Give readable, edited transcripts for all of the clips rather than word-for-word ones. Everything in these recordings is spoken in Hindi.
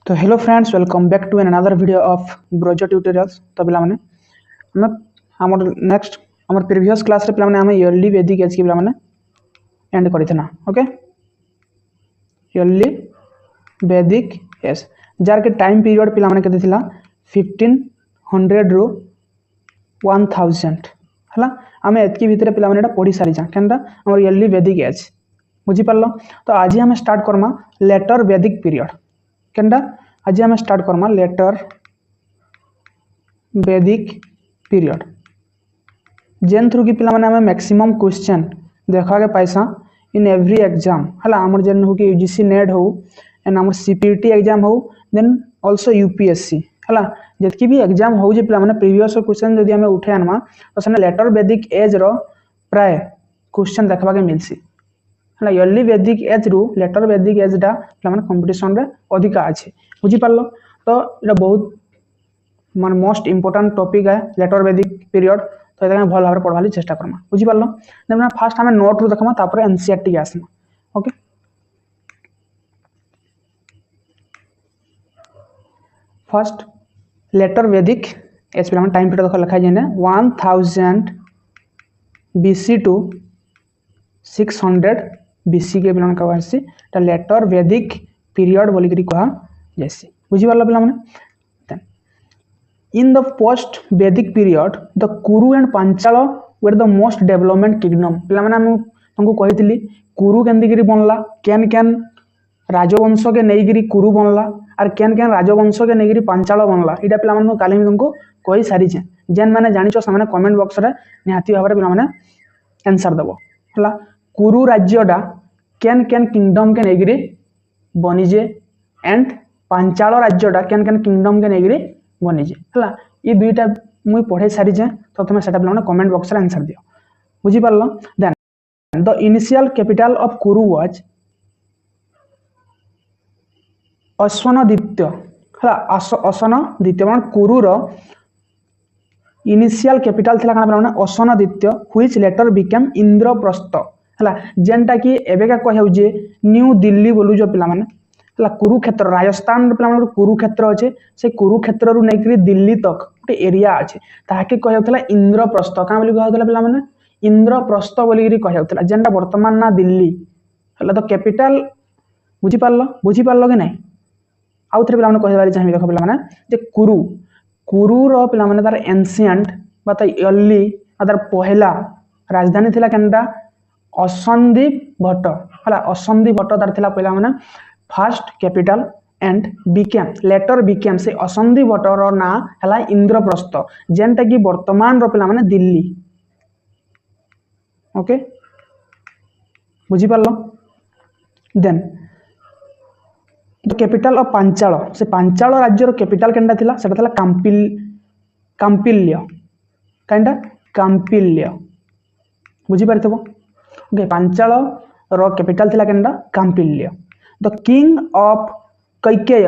तो hello friends, welcome back to another video of Brojo tutorials. तो पे आम नेक्स्ट आम प्रीवियस क्लास पे आम इयरली वैदिक एज के पे एंड करना। ओके, इयरली वैदिक एज जार के टाइम पीरियड पे 1500 रु 1000 है। आम एतकी भितर पे पढ़ी सारी क्या आम इयरली वैदिक एज बुझीपार। तो आज आम स्टार्ट करमा लेटर वैदिक पीरियड क्या आज आम स्टार्ट करमा लेटर वैदिक पीरियड जेन थ्रू की पे मैक्सिमम क्वेश्चन देखा के पैसा इन एवरी एग्जाम है। आमर जेन हो कि यूजीसी नेट हो एंड आम सीपीटी एग्जाम हो देन ऑल्सो यूपीएससी है। जितकी भी एग्जाम हो पे प्रीवियस क्वेश्चन जदि आम उठे आनमा तो से लेटर वैदिक एज रो प्राय क्वेश्चन देखा के मिलसी है। इयरली वैदिक एज रु लेटर वैदिक एज डा पे कंपटीशन रे अधिका अच्छे बुझीपार। तो ये बहुत मान मोस्ट इंपोर्टेंट टॉपिक है लेटर वैदिक पीरियड। तो ये भल भाव पढ़वा चेष्टा करमा बुझीपार। देन फास्ट आम नोट रू देखमा तापर एनसीईआरटी के आसमा। ओके, फर्स्ट लेटर वैदिक एज पे टाइम पीरियड देख लिखा जाए 1000 BC टू 600 BC के पे लेटर वैदिक पीरियड बोलिक कहा जैसे बुझीपार पे। In the post Vedic period the Kuru and Panchal were the most development kingdom पे तुमको कही कुरु केंदी बनला केन केन राजवंश के नहींकि कुरु बनला और केन केन राजवंश के नहीं पांचाल बनला यहाँ पे काली तुमको कही सारी जेन मैंने जानिच से कमेंट बॉक्स रे निहाती भाव पे आंसर दब है। कुरु राज्यटा केन केन किंगडम के नहीं बनीजे एंड पांचाल राज्यटा केन केन किंगडम के नहीं बनीजे है। ये दुईटा मुई पढ़े सारी तो तुम से कमेंट बॉक्स रे आंसर दियो बुझीपार। Then the initial capital of Kuru was Ashvanaditya है। अश्वनदित्य मान कुरुर इनिशियल कैपिटल थिला काना Ashvanaditya which later became Indraprastha है। जेनटा कि एवेका कहे न्यू दिल्ली बोलू जो पिला माने है। कुरुक्षेत्र राजस्थान पे कुरुक्षेत्र अच्छे से कुरुक्षेत्र रू नहीं दिल्ली तक गोटे एरिया अच्छे ताकि कहला इंद्रप्रस्थ क्या कहला पे इंद्रप्रस्थ बोलिक कहला जेनटा वर्तमान ना दिल्ली है। तो कैपिटल बुझीपार कि नहीं आउ थे पे कह चाहिए देख पे कुरु कुरुर पे तार एनसीएंट तार इयरली तार पहला राजधानी थिला केनटा असंदीप भट्ट है। असंदीप भट्ट तार थिला पहला माने first capital and became letter became से असंदीप भट्टर ना है इंद्रप्रस्थ जेनटा कि वर्तमान पे माने दिल्ली। ओके, बुझीपार। Then the capital of Panchal से पांचाल राज्यर कैपिटल केनटा थिला सेटा थिला काम्पिल्य केनटा काम्पिल्य बुझी पारथबो। ओके, पांचाल रो कैपिटल थिला केनटा Kampilya. The king of Kaikeya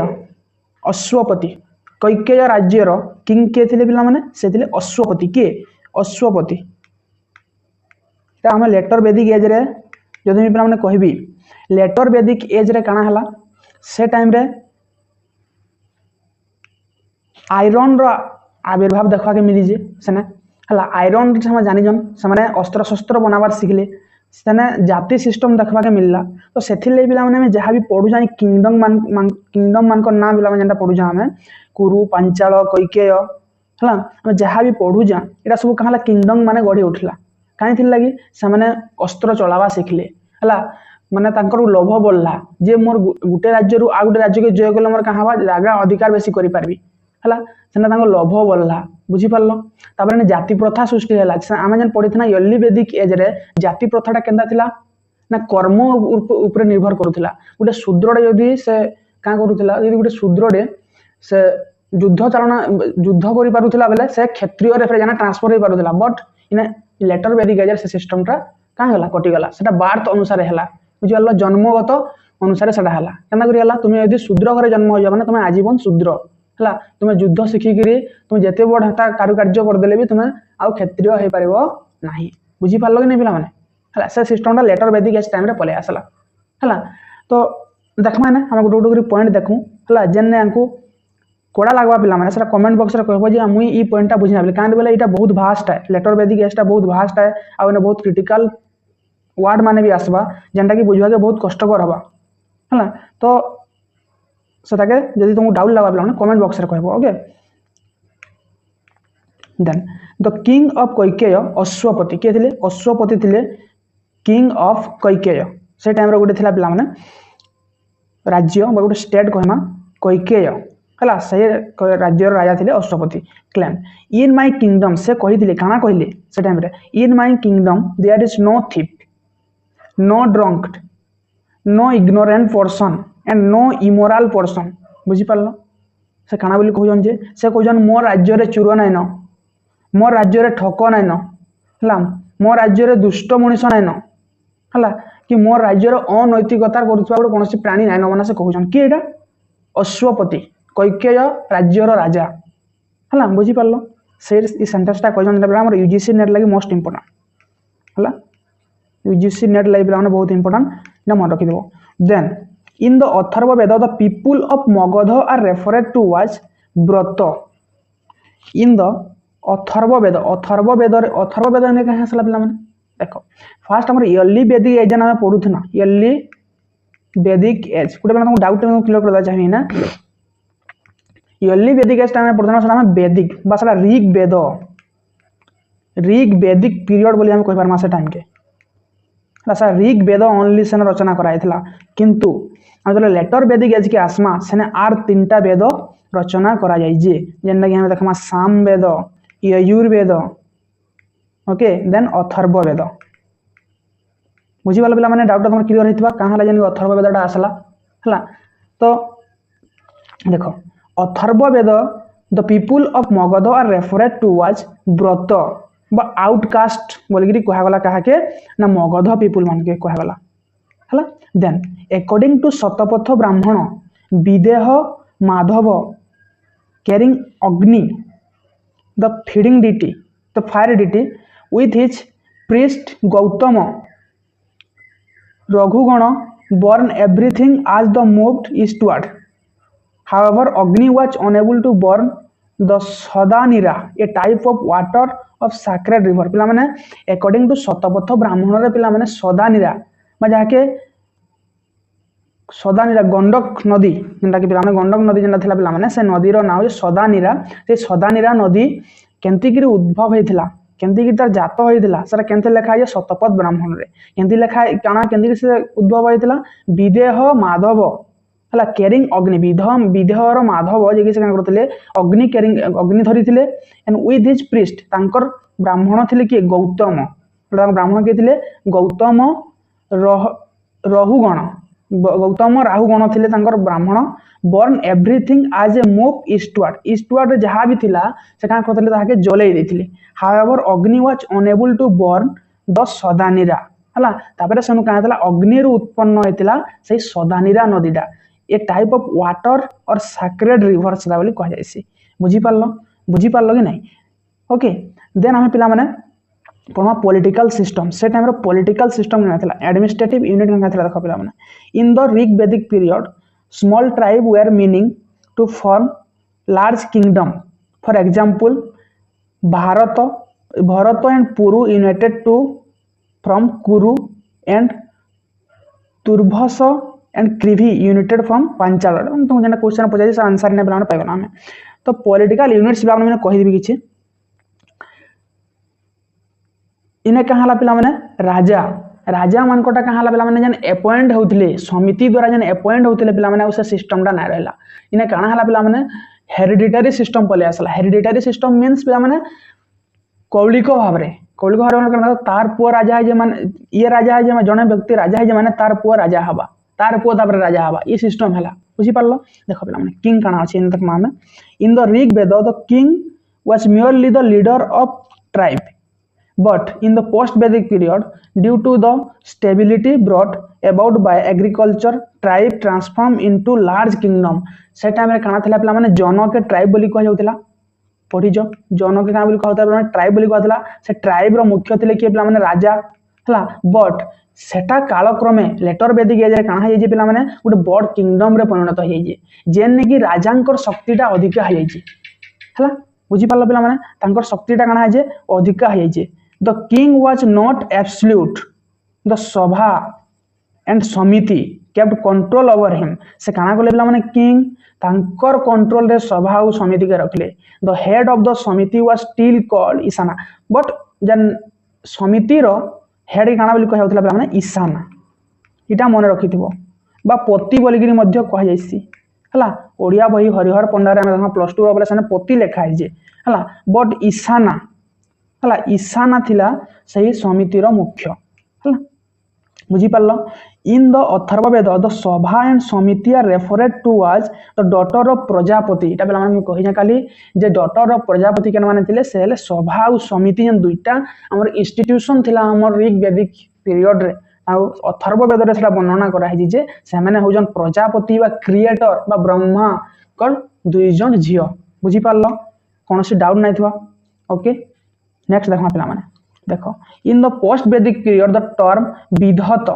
Ashvapati Kaikeya राज्यर किंग के थिले पिला माने से थिले अश्वपति के अश्वपति आम लेटर वैदिक एज रे जदि पे कहबी लेटर वैदिक एज रे काना हला से टाइम रे आयरन रो आविर्भाव देखा के मिली सेने है। आयरन से जानिजन से अस्त्र शस्त्र बनाबार शिखले सेने जाति सिस्टम देखा के मिलला। तो से पे जहाँ भी पढ़ुचा किंगडम मान नाम पे जेनटा पढ़ुचा आम कुरु पांचाल कैकेय है जहाँ भी पढ़ुचा यहाँ सब कहा किंगडम माने गढ़ी उठला कहीं लगी से अस्त्र चलावा शिखले है। माने तांकर लोभ बढ़ला जे मोर गुटे राज्य रु आ गुटे राज्य के जय कले मोर कहाँ जगह अधिकार बेसी करि पारबी है। सेना तांकर लोभ बढ़ला बुझीपार। तापर जाति प्रथा सृष्टि है आम जेन पढ़ी था इयरली वैदिक एज रे जाति प्रथाटा केनता थिला ना कर्म ऊपर निर्भर करुला। गोटे शूद्रटे जदि से क्या करुला गोटे शूद्रटे से युद्ध चालना युद्ध कर पारुला बेले से क्षत्रिय रे जाना ट्रांसफर हो पारुला बट इन लेटर वैदिक एज से सिस्टमटा क्या गला कटिगला से बार्थ अनुसार है बुझीपार जन्मगत अनुसार से केना तुम यदि शूद्र घरे जन्म हो जाए तुम आजीवन शूद्र है। तुम युद्ध शिखिक तुम जिते बड़ हता कारुकार्य करदे भी तुम आउ क्षत्रिय हो पार ना बुझीपार कि नहीं पे से सिस्टमटा लेटर वैदिक एज टाइम पलि आसला है। तो देखमा ना हम गोटे गोटे पॉइंट देखूँ हला जेन यांकू कोड़ा लागबा पिला माने सेटा कमेंट बॉक्स रे कहबो जे मुई ई पॉइंटटा बुझिना बोले कांद बोले एटा बहुत भास्ट है लेटर वैदिक एस्टा बहुत भास्ट है आ ने बहुत क्रिटिकल वर्ड माने भी आसबा जेनटा कि बुझवा के बहुत कष्टकर हबा हला तो सेटा के जदी तुमको डाउट लागबा पिला माने कमेंट बॉक्स रे कहबो okay then the king of Kaikeya Ashvapati के थिले अश्वपति थिले किंग ऑफ कैकेय से टाइम रे गोटे थिला पिला माने राज्य बा गोटे स्टेट कहमा कैकेय हला से राज्यर राजा थिले Ashvapati claim in my kingdom से कहिथिले काना कहिले से टाइम रे in my kingdom there is no thief no drunk no ignorant person and no immoral person बुझी पारलो से काना बोली कहजन जे से कहजन मो राज्य रे चुरो नै न मो राज्य रे ठक नै न हला मो राज्य रे दुष्ट मनुष्य नै न हला कि मो राज्य रे अनैतिकता करूछबा गोटे कोनोसी प्राणी नै न मना से कहजन कि एटा अश्वपति कैकेय राज्यर राजा हला बुझी पारलो से ई सेंटेंसटा कहजन हमर यूजीसी नेट लागि मोस्ट इंपोर्टेंट हला यूजीसी नेट लागि हमर बहुत इंपोर्टेंट ना मन रखि देबो then in the Atharvaveda the people of Magadha are referred to was व्रत इन द अथर्ववेद ने कहां असला पिला माने देखो फास्ट हमर इयरली वैदिक एज ना पढुथना इयरली वैदिक एज कोटे मैं तुमको डाउट में क्लियर करदा चाहिए ना इयरली वैदिक एज टाइम पढुथना सला वैदिक बसला ऋग वैदिक पीरियड बोली हम कहि पारमा से टाइम के सर ऋग वेद ओनली सेन रचना कराइथिला किंतु हम लेटर वैदिक एज के आसमा सेने आर तीनटा वेद रचना करा जाई जे जेन कि हम देखमा साम वेद यजुर्वेद ओके देन अथर्ववेद बुझी वाला पिला माने डाउट तुम क्लियर हेतिबा कहां ला जेन अथर्ववेदटा आसला हला तो देखो Atharvaveda the people of Magadha are referred to was व्रत बा आउटकास्ट बोलगिरी कहा गला कहा के ना मगध पीपल मान के कहा गला हला then according to Shatapatha Brahmana Videha Madhava carrying Agni the feeding deity the fire deity with his priest Gautama Raghugan burned everything as the moved eastward. However, Agni was unable to burn the Sadanira, a type of water of sacred river. पिला माने according to शतपथ ब्राह्मण रे पिला माने सदानीरा मा जाके सदानीरा गंडक नदी जेंटा कि पिला माने गंडक नदी जेंटा थिला पिला माने से नदी रो नाम सदानीरा से सदानीरा नदी केंती गिरी उद्भव हेतिला केंती गिरी तार जात होइतिला सर केंते लेखा है शतपथ ब्राह्मण रे केंती लेखा काना केंती से उद्भव होइतिला विदेह माधव हला कैरिंग अग्नि विदेहर माधव जे कि से कान करथिले अग्नि कैरिंग अग्नि धरिथिले एंड विथ हिज प्रीस्ट तांकर ब्राह्मण थिले कि गौतम ब्राह्मण के थिले गौतम राहुगण गौतम राहुगण थिले तांकर Brahmin burn everything as a move eastward जहाँ भी थिला से कान करथिले ताके जलाई देथिले however Agni was unable to burn the Sadanira हला तापरे सेनु कान थिला अग्नि रु उत्पन्न हेतिला से सदानीरा नदीटा ए टाइप ऑफ वाटर और सैक्रेड रिवर सदा बोली कह जायसी बुझी पारलो कि नहीं ओके देन हम पिला माने पढ़मा पॉलिटिकल सिस्टम से टाइम रो पॉलिटिकल सिस्टम ना थिला एडमिनिस्ट्रेटिव यूनिट ना थिला देखो पिला माने in the Rig Vedic period small tribe were meaning to form large kingdom for example Bharat and Puru united to from Kuru and Turvasha and Krivi united from Panchal तुम जेना क्वेश्चन पचाई से आंसर ने पिला पाइबो ना तो पॉलिटिकल यूनिट्स पिला माने कहि देबी किछि इने कहाला पिला माने राजा मान कोटा कहाला पिला माने जन अपॉइंट होउतले समिति द्वारा जन अपॉइंट होउतले पिला माने उसे सिस्टमटा ना रहला इने काना हला पिला माने हेरिडिटरी सिस्टम पले आसला हेरिडिटरी सिस्टम मींस पिला माने कौलिक भाव रे तार पुआ राजा है जे माने ये राजा है जे जने व्यक्ति राजा है जे माने तार पुआ राजा हबा तार पुआ तापर राजा हबा ये सिस्टम हला बुझी पारलो देखो पिला माने किंग काना अछि इन तक माने in the Rig Veda the king was merely the leader of tribe. But in the post-Vedic period, due to the stability brought about by agriculture, tribe transformed into large kingdom. से टाइम रे काना थिला पिला माने जन के ट्राइब बोली कह जाउतिला पढी जो जन के काना बोली कहता पिला ट्राइब बोली कहतला से ट्राइब रो मुख्य थिले के पिला माने राजा हला बट सेटा कालक्रमे लेटर बेदिक एज काना हो पे मैंने गोटे बड़ किंगडम रे परिणत हो जेने कि राजांकर शक्तिटा अधिका हो है बुझीपार पे मैंने शक्तिटा काना है अधिका हो the king was not absolute the सभा एंड समिति केप्ट कंट्रोल ओवर हिम से काना कले पे मैंने किंग तांकर कंट्रोल रे सभा और समिति के रखले द हेड ऑफ द समिति was still called Ishana but जन समिति रो हेड काना बोली कह होतला माने ईशाना इटा मन रखिथिबो बा पति बोलिगिरी मध्य कह जायसी हला ओडिया बही हरिहर पंडारे हम +2 ऑपरेशन पति लिखा है जे हला बट ईशाना हला ईशाना थिला सही समिति रो मुख्य हला बुझी पारलो इन द अथर्ववेद द सभा एंड समिति आर रेफरेड टू आज द डॉटर ऑफ प्रजापति इटा बेला मैं कहि जा काली जे डॉटर ऑफ प्रजापति केन माने थिले से सभा और समिति जन दुईटा हमर इंस्टीट्यूशन थिला हमर ऋग वैदिक पीरियड रे अथर्ववेद रे सेटा वर्णना करा है जे से माने होजन प्रजापति बा क्रिएटर बा ब्रह्मा कर दुई जन झियो बुझी पारलो कोनोसी डाउट नै थवा ओके नेक्स्ट देखमा पिला माने देखो in the post Vedic period the term Vidath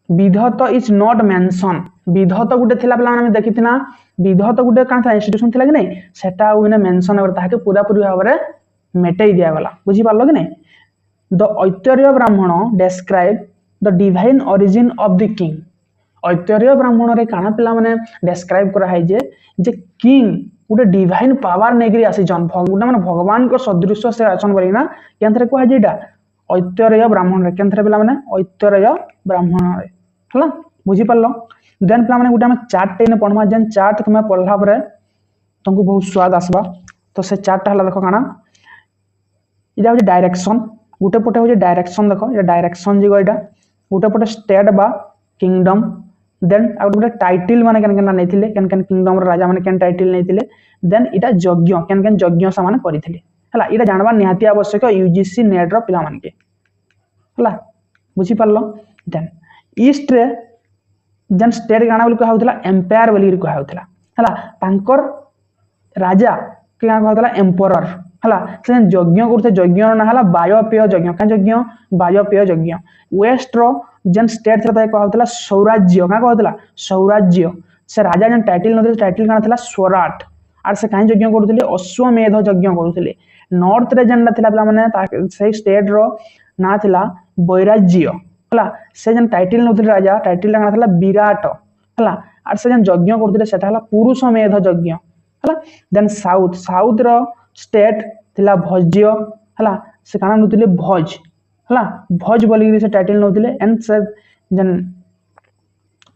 Vidath is not mention Vidath गुटे थिला पिला माने देखितिना विधत गुटे कान था इंस्टीट्यूशन थिला कि नै सेटा उने मेंशन और ताके पूरा पूरी भाव रे मेटै दिया गला बुझी पारलो कि नै द ऐतरेय ब्राह्मण describe the divine origin of the king Aitareya ब्राह्मण रे काना पिला माने डिस्क्राइब करा है जे किंग गोटे डिवाइन पावर नेगरी आसी जन गोटे माने भगवान को सदृश से आसन बरी ना केंथरे को जेटा ऐतरेय ब्राह्मण रे केंथरे पिला माने ऐतरेय ब्राह्मण रे हला बुझी पारलो देन पिला माने गोटे हम चार्ट टेने पढमा जेन चार्ट तुमे पढला परे तुमको बहुत स्वाद आसबा तो से चार्ट हला देखो काना इदा हो डायरेक्शन गोटे पटे हो डायरेक्शन देखो ये डायरेक्शन जिगो एटा गोटे पटे स्टेट बा किंगडम देन आउट गोटे टाइटल माने केन केन नैथिले केन केन किंगडम रे राजा माने केन टाइटल नैथिले देन इटा यज्ञ केन केन यज्ञ सा माने करिथिले हला इटा जानबा निहाती आवश्यक यूजीसी नेट रो पिला माने के हला बुझी पारलो देन ईस्ट रे जन स्टेट गाना बोली कहा होतला एम्पायर बोली कहा होतला हला तांकर राजा के गाना कहा होतला एम्परर हला से यज्ञ करते यज्ञ ना हला बायोपेय यज्ञ का यज्ञ बायोपेय यज्ञ वेस्ट रो जन स्टेट था कहा होतला सौराज्य का कहा होतला सौराज्य से राजा जन टाइटल नथले टाइटल काना थला स्वराट आर से काई यज्ञ करथले अश्वमेध यज्ञ करथले नॉर्थ रे जन थिला पिला माने से स्टेट रो ना थिला वैराज्य हला से जन टाइटल नथले राजा टाइटल काना थला विराट हला आर से जन यज्ञ करथले सेटा हला पुरुषमेध यज्ञ हला देन साउथ साउथ रो स्टेट थिला भोज्य हला से काना नथले भोज हला भोज बोली से टाइटल नथले एंड से जन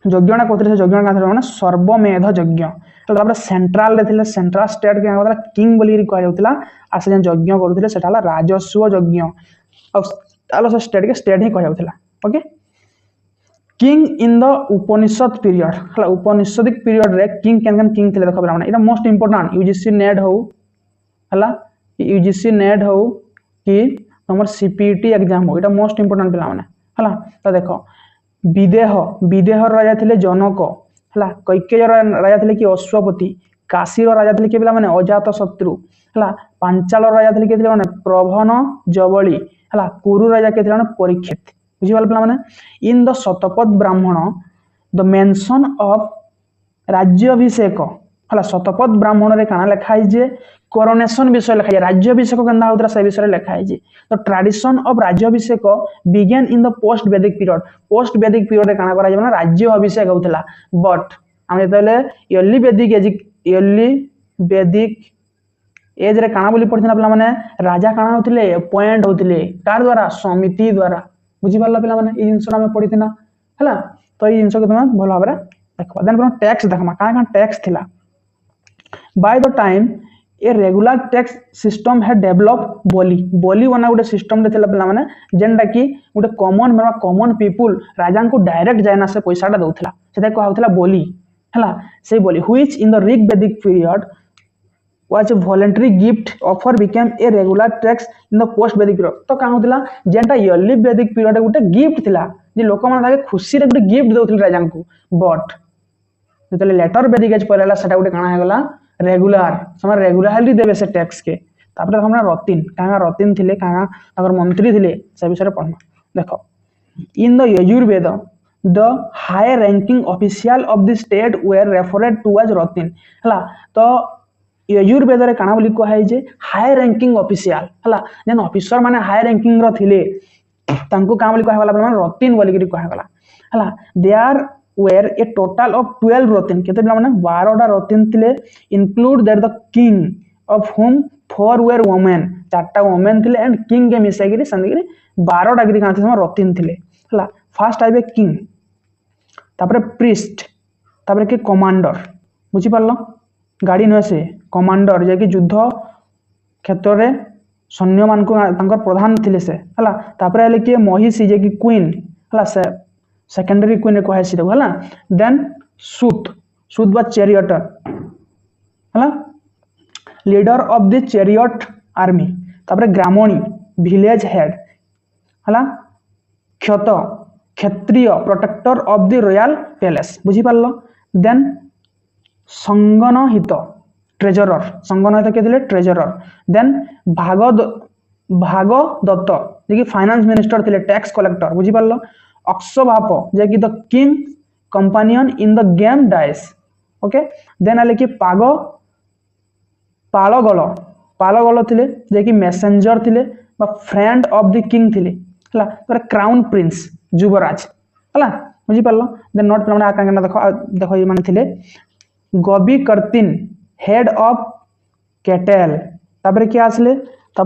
यज्ञना करथले से यज्ञ काना माने सर्वमेध यज्ञ तो तापर सेंट्रल रे थिले सेंट्रल स्टेट के कहला किंग बोली कह जाउतला आ से जन यज्ञ करथले सेटा हला राजस्व यज्ञ और तालो से स्टेट के स्टेट ही कह जाउतला okay king in the Upanishad period हला उपनिषदिक पीरियड रे किंग केन किंग थिले देखो माने एटा मोस्ट इंपोर्टेंट यूजीसी नेट हो हला यूजीसी नेट हो कि हमर सीपीटी एग्जाम हो एटा मोस्ट इंपोर्टेंट पिला माने हला तो देखो विदेह विदेह राजा थिले जनक हला कैकेय राजा थिले कि अश्वपति काशी रो राजा थिले कि पिला माने अजात शत्रु हला पांचाल राजा थिले कि माने प्रभन जवली हला कुरु राजा के थिले माने परीक्षित बुझी वाला पिला माने इन द शतपथ ब्राह्मण द मेंशन ऑफ राज्याभिषेक हला शतपथ ब्राह्मण रे काना लिखा है जे कोरोनेशन विषय लिखा है राज्याभिषेक केनदा होतरा से विषय लिखा है जे द ट्रेडिशन ऑफ राज्याभिषेक began in the post Vedic period रे काना करा जे माने राज्याभिषेक होतला बट हम जेतले इयरली वैदिक एज रे काना बोली पड़थिना पिला माने राजा काना होतले अपॉइंट होतले कार द्वारा समिति द्वारा बुझी पारला पिला माने ई जिंसरा में पड़थिना हला तो ई जिंस के तुम भलो भाबरे देखबा देन पर टैक्स देखमा का टैक्स थिला by the time a regular tax system है डेवलप बोली बना गोटे सिस्टम रे थिला पिला माने जेनटा कि गोटे कॉमन पीपल राजा को डायरेक्ट जायना से पैसाटा दउथला सेटा को होतला बोली हला से बोली which in the Rig Vedic period was a voluntary gift offer became a regular tax in the post vedic period तो का होतला जेनटा yearly vedic period गोटे गिफ्ट थिला जे लोक मन लागे खुशी रे गोटे गिफ्ट दउथले राजा को बट जेतले लेटर वैदिक एज परेला सेटा गोटे काना हेगला रेगुलर समय रेगुलरली देबे से टैक्स के तापर हमरा रतिन थिले अगर मंत्री थिले से विषय पढमा देखो in the Yajurveda the high ranking official of the state were referred to as Ratnin हला तो यजुर्वेद रे काना बोली कहा जे हाई रैंकिंग ऑफिशियल हला जेन ऑफिसर माने हाई रैंकिंग रो थिले तांको का बोली कहा गला माने रतिन बोली करी कहा गला हला they are were a total of 12 Ratnin केते माने 12 टा रतिन थिले include that the king of home 4 were women 4टा वुमेन थिले एंड किंग के मिसाई करी संदिकरी 12 टा गिरी कांथे सम रतिन थिले हला फर्स्ट आइबे किंग तापरे प्रिस्ट तापरे के कमांडर बुझी पारलो गाड़ी न से कमांडर जे कि युद्ध क्षेत्र रे सैन्य मान को तांकर प्रधान थिले से हला तापरे आले के महिषी जे कि क्वीन हला से सेकेंडरी क्वीन को है देखो हला देन सूत सूत बा चैरियटर हला leader of the chariot army तापरे ग्रामणी विलेज हेड हला क्षत क्षत्रिय protector of the royal palace बुझी पारलो देन संगनहित ट्रेजरर संगनहित के थिले ट्रेजरर देन भागदत्त जे कि फाइनेंस मिनिस्टर थिले टैक्स कलेक्टर बुझी पारलो अक्षभाप जे कि the king companion in the game dice okay then आले कि पालगल थिले जे कि मैसेंजर थिले बा फ्रेंड ऑफ द किंग थिले हला पर क्राउन प्रिंस युवराज हला बुझी पारलो देन नोट प्लान आकांगना देखो देखो ये माने थिले गबी कर्तिन हेड ऑफ कैटेल तापर के आसले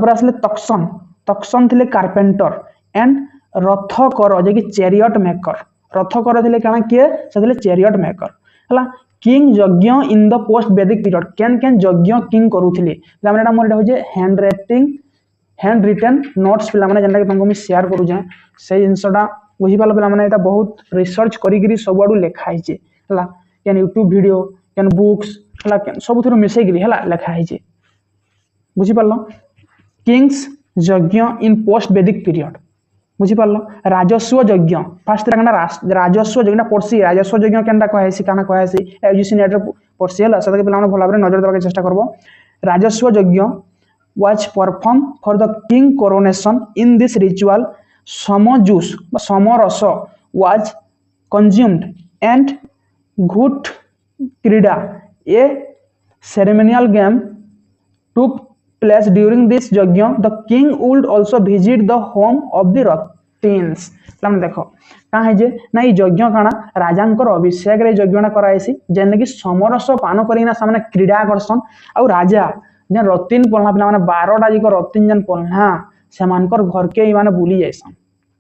तक्षण तक्षण थिले कारपेंटर एंड रथकर जे कि चैरियट मेकर रथकर थिले काना के से थिले चैरियट मेकर हला किंग यज्ञ इन द पोस्ट वैदिक पीरियड केन यज्ञ किंग करूथिले हमरे एटा मोर हो जे हैंड रिटन नोट्स पिला माने जनता के तुमको मैं शेयर करू जे से जिंसटा बुझी पालो पिला माने एटा बहुत रिसर्च करी गिरी सब आडू लिखा है जे हला केन यूट्यूब वीडियो केन बुक्स हला केन सब थरो मिसै गिरी हला लिखा है जे बुझी पालो किंग्स यज्ञ इन पोस्ट वैदिक पीरियड बुझी पारलो राजस्व यज्ञ फास्ट रखना राजस्व यज्ञ पड़सी राजस्व यज्ञ केनटा कहैसी काना कहैसी यूजीसी नेट रे पड़सी हला सदा के पिला भला भाबरे नजर देबा के चेष्टा करबो Rajasuya yajna was perform for the king coronation in this ritual soma juice समरस वाज कंज्यूम्ड एंड घुट क्रीड़ा a ceremonial game took place during this यज्ञ the king would also visit the home of the rotins हमने देखो का है जे ना ई यज्ञ काना राजांकर अभिषेक रे यज्ञना करायसी जेने कि समरस पान करिना सामने क्रीड़ा करसन आ राजा जे रतिन पलना पिला माने 12 टा जी को रतिन जन पलना सेमानकर घर के ई माने बुली जायसन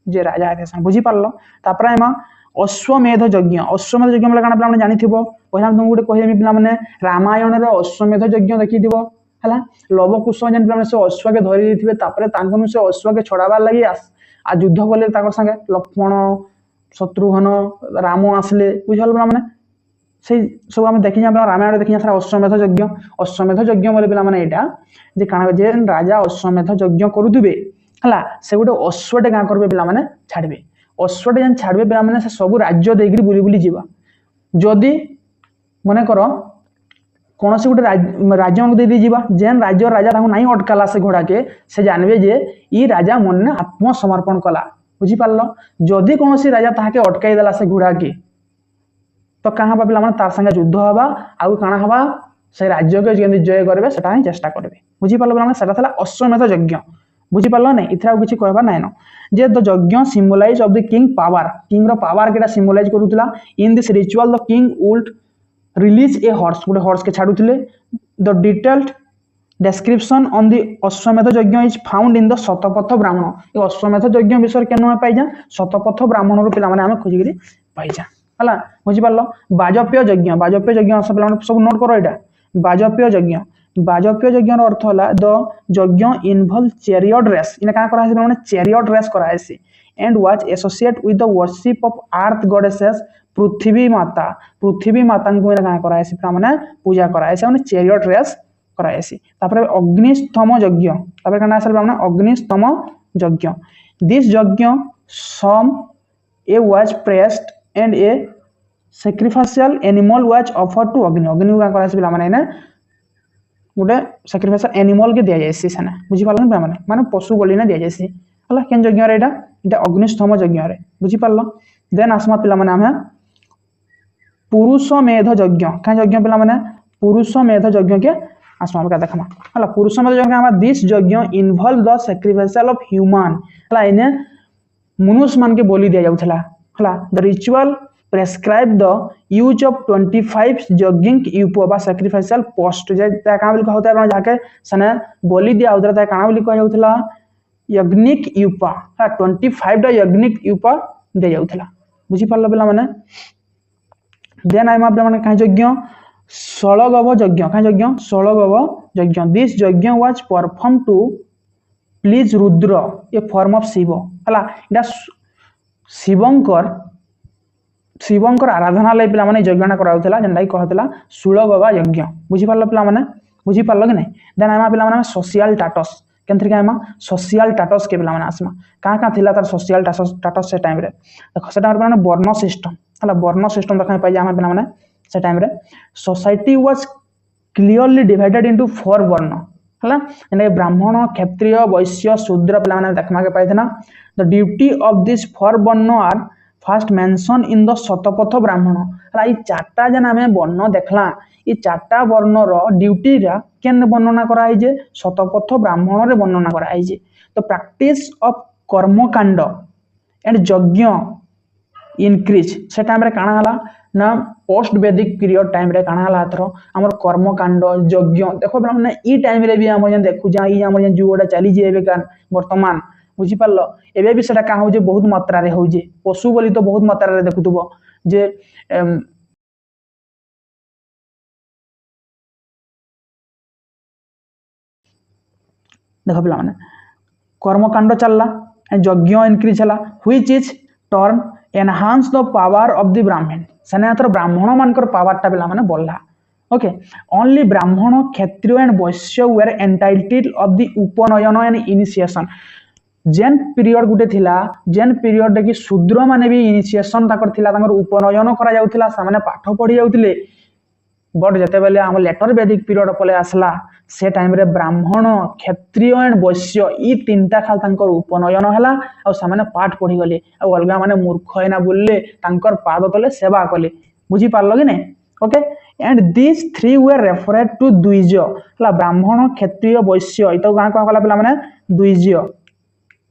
जे राजा हेसन बुझी पारलो तापर एमा अश्वमेध यज्ञ मतलब काना पिला माने जानि थिबो पहिला तुम गुटे कहि पिला माने रामायण रे अश्वमेध यज्ञ देखि दिबो हला लवकुश जन पिला से अश्व के धरि दिथिबे तापरे तांकनु से अश्व के छडाबार लागि आ युद्ध कले ताकर संगे लक्ष्मण शत्रुघ्न राम आसले बुझल माने से सब हम देखि जा रामायण देखि जा अश्वमेध यज्ञ बोले पिला माने एटा जे काना जे राजा अश्वमेध यज्ञ करूदिबे हला से गुटे अश्वटे का करबे पिला माने छाडबे अश्वटे जन छाडबे पिला माने से सब राज्य देगिरी बुली बुली जीवा जदी मने करो कौन से गोटे राज्य दे दी जीवा जेन राज्य राजा ताको नहीं अटकाला से घोड़ा के से जानबे जे ई राजा मन ने आत्मसमर्पण कला बुझी पारलो जदी कौन से राजा ताके अटकाई देला से घोड़ा के तो कहां बा पिला माने तार संगे युद्ध हवा आउ काना हवा से राज्य के जेंदी जय करबे सेटा ही चेष्टा करबे बुझी पारलो पिला माने सेटा थला अश्वमेध यज्ञ बुझी पारलो नै इथरा किछि कहबा नै न जे the yajna symbolise of the king रो पावर केटा सिंबलाइज करूतला in this ritual the king would release a horse गोटे हॉर्स के छाड़ुले the detailed description on the Ashvamedha yajna is found in the Shatapatha Brahmana ये अश्वमेध यज्ञ विषय केन पाई जा शतपथ ब्राह्मण रो पिला माने हम खोजी करी पाई जा हला बुझी पारलो वाजपेय यज्ञ सब नोट करो एटा वाजपेय यज्ञ रो अर्थ होला द यज्ञ इन्वॉल्व चैरियट रेस इने का करा है माने चैरियट रेस करा है and was associate with the worship of earth goddesses Prithvi Mata को इने का करा है माने पूजा करा है माने चैरियट रेस करायसी तापर अग्निस्तम यज्ञ तापर कना आसल माने अग्निस्तम yajna this yajna soma was pressed and a sacrificial animal was offered to Agni का करायसी बिला माने ने गोटे सैक्रिफिशियल एनिमल के दिया जायसी सना बुझी पालन माने माने पशु बलि ना दिया जायसी हला केन यज्ञ रे एटा इटा अग्निस्थम यज्ञ रे बुझी पारलो। देन आसमा पिला माने आमे पुरुष मेध यज्ञ क्या यज्ञ पिला माने पुरुष मेध यज्ञ के आसमा का देखमा हला पुरुष मेध यज्ञ आमा दिस यज्ञ involve the sacrificial of human हला इने मनुष्य मान के बोली दिया जाउथला हला the ritual prescribe the use of 25 यज्ञिक यूप बा सैक्रिफिशियल पोस्ट जे का बोली कहउता है जाके सने बोली दिया उधर ता काना बोली कह जाउथला यज्ञिक यूपा 25 द यज्ञिक यूपा दे जाउथला बुझी पारलो पिला माने। देन आइमा पिला माने का यज्ञ सळगव यज्ञ का यज्ञ सळगव yajna this yajna was perform to please Rudra a form of Shiva हला इडा शिवंकर आराधना लाई पिला माने यज्ञना कराउथला जेंडा कहतला सुळगवा यज्ञ बुझी पारलो पिला माने बुझी पारलो कि नहीं। देन आइमा पिला माने सोशल स्टेटस केंथरि आइमा सोशल स्टेटस के पिला माने आसमा का थिला तार सोशल स्टेटस से टाइम रे देखो से टाइम रे वर्ण सिस्टम हला वर्ण सिस्टम देखा पाइ जामा पिला माने से टाइम रे society was clearly divided into 4 वर्ण हला जेने ब्राह्मण क्षत्रिय वैश्य शूद्र पिला माने देखमा के पाइथना the duty of this 4 varna are first mention in the Shatapatha Brahmana हला ई चारटा जन हमें वर्ण देखला ई चारटा वर्ण रो ड्यूटी रा केन वर्णना करा है जे शतपथ ब्राह्मण रे वर्णना करा है जे तो प्रैक्टिस ऑफ कर्मकांड एंड यज्ञ इनक्रीज से टाइम रे काना हला ना पोस्ट वैदिक पीरियड टाइम रे काना हला थरो हमर कर्मकांड यज्ञ देखो ब्राह्मण ई टाइम रे भी हमर जन देखु जा ई हमर जन जुओडा चली जेबे का वर्तमान बुझी पारलो एबे भी सेटा का हो जे बहुत मात्रा रे हो जे पशु बोली तो बहुत मात्रा रे देखुतबो जे देखो पिला माने कर्मकांड चलला यज्ञ इनक्रीज हला which is turn enhance the power of the ब्राह्मण सनेतर ब्राह्मण मानकर पावर ता पिला माने बढ़ला ओके ओनली ब्राह्मण क्षत्रिय and Vysya were entitled of the उपनयन एंड इनिशिएशन जेन पीरियड गुटे थिला जेन पीरियड रे कि शूद्र माने भी इनिशिएशन ताकर थिला ताकर उपनयन करा जाउथिला सामाने पाठ पढ़ी जाउथिले बट जते बेले हम लेटर वैदिक पीरियड पले आसला से टाइम रे ब्राह्मण क्षत्रिय एंड वैश्य ई तीनटा खाल तांकर उपनयन हला आ सामाने पाठ पढ़ी गले आ अलगा माने मूर्ख हैना बोलले तांकर पाद तले सेवा कले बुझी पारलो कि नहीं okay and this 3 were referred to dvija हला ब्राह्मण क्षत्रिय वैश्य ई तो गां का कला पिला माने द्विज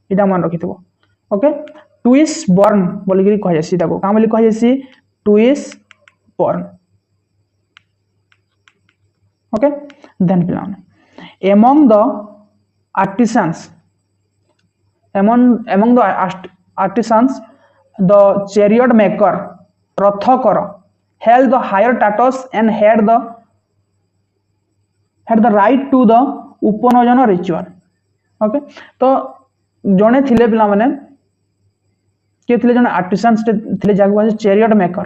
इटा मन रखिथबो ओके ट्विस बॉर्न बोली कि कह जासी ताको का बोली कह जासी twice born okay then plan among the artisans the chariot maker rathakar held the higher status and had the right to the upanayana ritual okay तो जने थिले पिला माने के थिले जने आर्टिसंस थिले जागु चैरियट मेकर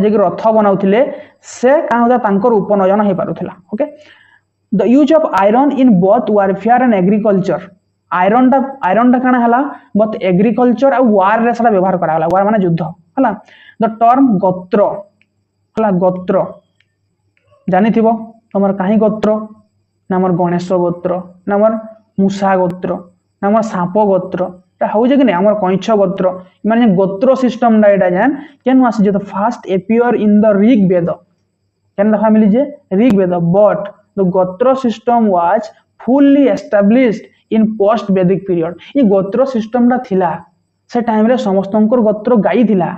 जे रथ बनाउथिले से का होता तांकर उपनयन हे पारुथिला okay the use of iron in both warfare and agriculture iron टा काना हला बोथ एग्रीकल्चर आ वार रे सला व्यवहार करा हला वार माने युद्ध हला द टर्म गोत्र हला गोत्र जानि थिबो हमर काहे गोत्र ना हमर गणेश गोत्र ना हमर मूषा गोत्र ना हमर साप गोत्र हो जे कि नहीं हमर कइछ गोत्र माने गोत्र सिस्टम डा एटा जान केन वास जे the first appear in the Rig Veda केन देखा मिली जे Rig Veda but the gotra system was fully established in post Vedic period ई गोत्र सिस्टम डा थिला से टाइम रे समस्तंकर गोत्र गाई थिला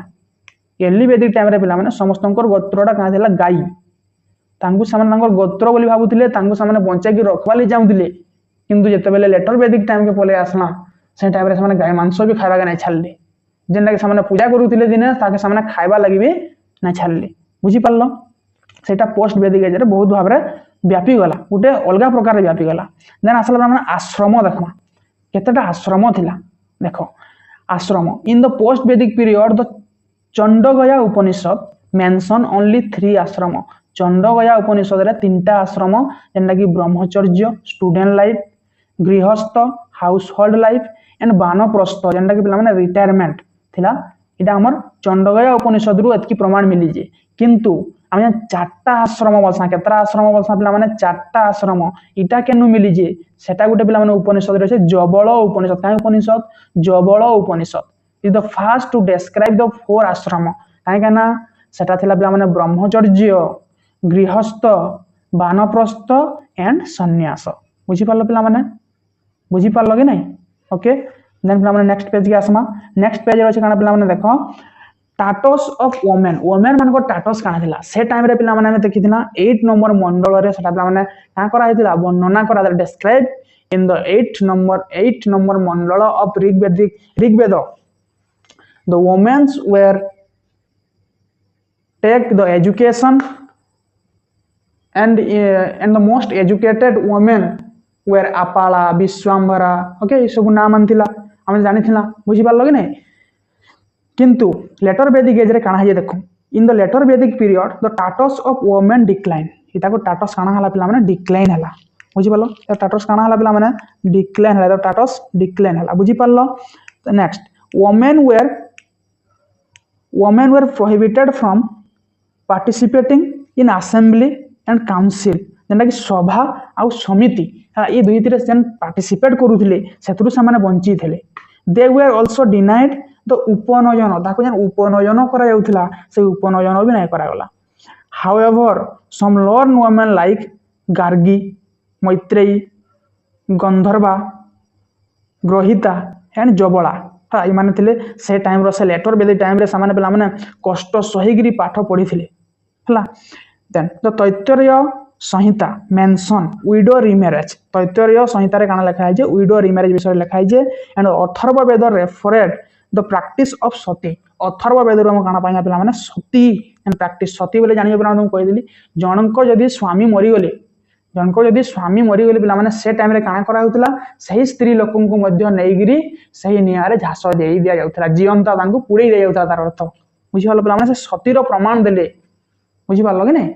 अर्ली वैदिक टाइम रे पिला माने समस्तंकर गोत्रटा का थिला गाई तांगु सामान तांकर गोत्र बोली भाबुथिले तांगु सामान बंचा की रखवाली जाउथिले किंतु जते बेले लेटर वैदिक टाइम के पले आसला से टाइम रे सामान गाय मांस भी खाइबा के नै छाड़ले जेनला के सामान पूजा करूथिले दिने ताके सामान खाइबा लागि भी नै छाड़ले बुझी पारलो सेटा पोस्ट वैदिक एज रे बहुत भाबरे व्यापी गला गुटे अलगा प्रकार रे व्यापी गला देन आसला माने आश्रम देखमा केतेटा आश्रम थिला देखो ashram in the post Vedic period the Chandogya Upanishad mention only 3 ashram चंडगया उपनिषद रे 3टा आश्रम जेनला कि ब्रह्मचर्य स्टूडेंट लाइफ गृहस्थ हाउस होल्ड लाइफ एंड बानप्रस्थ जेनटा कि पिला माने रिटायरमेंट थिला इटा हमर चंडगया उपनिषद रु एतकी प्रमाण मिली जे किंतु आम चार्टा आश्रम बसा केतरा आश्रम बसा पिला माने चार्टा आश्रम इटा केनु मिली जे सेटा गुटे पिला माने उपनिषद रे जबल उपनिषद काय Upanishad Jabala Upanishad is the first to describe the four ashram काय ना सेटा थिला पिला माने ब्रह्मचर्य गृहस्थ वानप्रस्थ एंड सन्यास बुझी पारलो पिला माने बुझी पारलो कि नहीं ओके देन पिला माने नेक्स्ट पेज के आसमा नेक्स्ट पेज रे काना पिला माने देखो टाटस ऑफ वोमेन वोमेन मान को टाटस काना थिला से टाइम रे पिला माने देखिथिना 8 नंबर मंडल रे सेटा पिला माने का करा हिथिला वर्णना करा describe in the 8 number mandala of Rigveda the women were take the education and the most educated women were apala Vishvambhara okay ये सब नाम अंतिला हम जानि थिला बुझी पारलो कि नहीं किंतु लेटर वैदिक एज रे काना है देखो इन द लेटर वैदिक period the टाटस of women decline इता को टाटस काना हला पिला माने डिक्लाइन हला बुझी पारलो तो टाटस काना हला पिला माने डिक्लाइन हला तो टाटस डिक्लाइन हला बुझी पारलो next women were prohibited from participating in assembly and council जेंटा कि सभा आउ समिति ये दुई तीर जेन पार्टिसिपेट करूथिले सेतरु सामाने वंचित हेले दे वर आल्सो डिनाइड द उपनयन ताको जेन उपनयन करा जाउथिला से उपनयन भी नै करा गला however some learn women like Gargi Maitreyi Gandharva Grihita and Jabala ये माने थिले से टाइम रो से लेटर बेदी टाइम रे सामाने पिला माने कष्ट सहीगिरी पाठ पढ़ी थिले हला then the Taittiriya Samhita mention widow remarriage Taittiriya Samhita रे काना लिखा है जे विडो रिमैरेज विषय लिखा है जे and Atharva Veda referred the practice of sati Atharva Veda रो हम काना पाइया पिला माने सती एंड प्रैक्टिस सती बोले जानियो पिला तुम कहि दिली जनको जदी स्वामी मरि गले जनको जदी स्वामी मरि गले पिला माने से टाइम रे काना करा होतला सही स्त्री लोकन को मध्य नैगिरी सही नियारे झास देई दिया जाउतला जीवंता तांको पुड़े दिया जाउतला तार अर्थ बुझी हल पिला माने से सतीर प्रमाण देले बुझी पारलो कि नहीं